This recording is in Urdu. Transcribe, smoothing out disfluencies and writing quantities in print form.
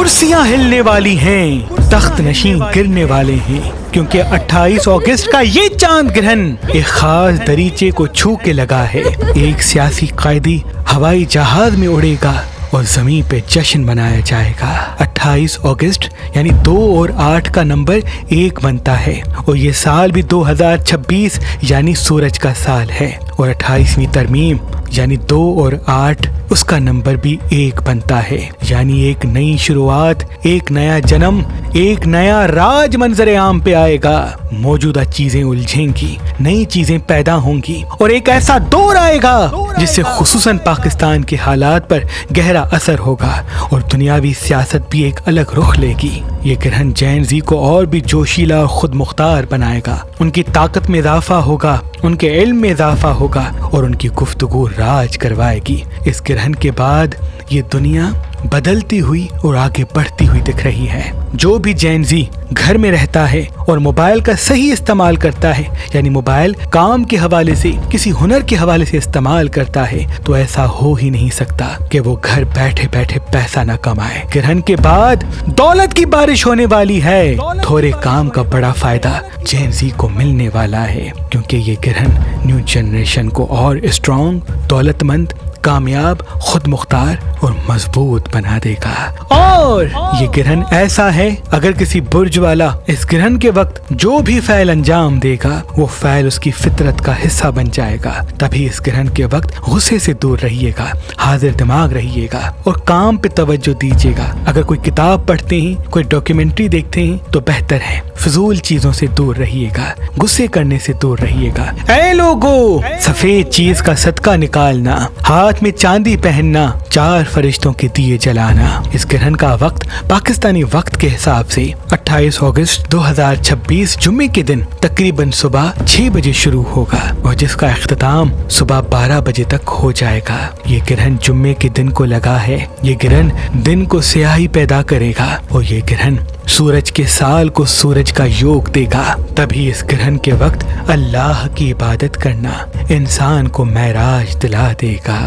کرسیاں ہلنے والی ہیں، تخت نشین گرنے والے ہیں، کیونکہ 28 اگست کا یہ چاند گرہن ایک خاص دریچے کو چھو کے لگا ہے۔ ایک سیاسی قائدی ہوائی جہاز میں اڑے گا اور زمین پہ جشن منایا جائے گا۔ 28 اگست یعنی 2 اور 8 کا نمبر 1 بنتا ہے، اور یہ سال بھی 2026 یعنی سورج کا سال ہے، اور 28ویں ترمیم یعنی 2 اور 8 اس کا نمبر بھی 1 بنتا ہے، یعنی ایک نئی شروعات، ایک نیا جنم، ایک نیا راج منظر عام پہ آئے گا۔ موجودہ چیزیں الجھیں گی، نئی چیزیں پیدا ہوں گی، اور ایک ایسا دور آئے گا جس سے خصوصاً پاکستان کے حالات پر گہرا اثر ہوگا، اور دنیاوی سیاست بھی ایک الگ رخ لے گی۔ یہ گرہن جین زی کو اور بھی جوشیلا اور خود مختار بنائے گا، ان کی طاقت میں اضافہ ہوگا، ان کے علم میں اضافہ ہوگا، اور ان کی گفتگو راج کروائے گی۔ اس گرہن کے بعد یہ دنیا بدلتی ہوئی اور آگے بڑھتی ہوئی دکھ رہی ہے۔ جو بھی جین زی گھر میں رہتا ہے اور موبائل کا صحیح استعمال کرتا ہے، یعنی موبائل کام کے حوالے سے، کسی ہنر کے حوالے سے استعمال کرتا ہے، تو ایسا ہو ہی نہیں سکتا کہ وہ گھر بیٹھے بیٹھے پیسہ نہ کمائے۔ گرہن کے بعد دولت کی بارش ہونے والی ہے۔ تھوڑے کام کا بڑا فائدہ جین زی کو ملنے والا ہے، کیونکہ یہ گرہن نیو جنریشن کو اور اسٹرانگ، دولت مند، کامیاب، خود مختار اور مضبوط بنا دے گا۔ اور یہ گرہن ایسا ہے، اگر کسی برج والا اس گرہن کے وقت جو بھی فعل انجام دے گا، وہ فعل اس کی فطرت کا حصہ بن جائے گا۔ تبھی اس گرہن کے وقت غصے سے دور رہیے گا، حاضر دماغ رہیے گا، اور کام پہ توجہ دیجیے گا۔ اگر کوئی کتاب پڑھتے ہیں، کوئی ڈاکیومنٹری دیکھتے ہیں تو بہتر ہے فضول چیزوں سے دور رہیے گا، غصے کرنے سے دور رہیے گا۔ اے لوگو، سفید چیز کا صدقہ نکالنا، ہاتھ میں چاندی پہننا، 4 فرشتوں کے دیے جلانا۔ اس گرہن کا وقت پاکستانی وقت کے حساب سے 28 اگست 2026 جمعے کے دن تقریباً صبح 6 بجے شروع ہوگا، اور جس کا اختتام صبح 12 بجے تک ہو جائے گا۔ یہ گرہن جمعے کے دن کو لگا ہے۔ یہ گرہن دن کو سیاہی پیدا کرے گا، اور یہ گرہن سورج کے سال کو سورج کا یوگ دے گا۔ تبھی اس گرہن کے وقت اللہ کی عبادت کرنا انسان کو معراج دلا دے گا۔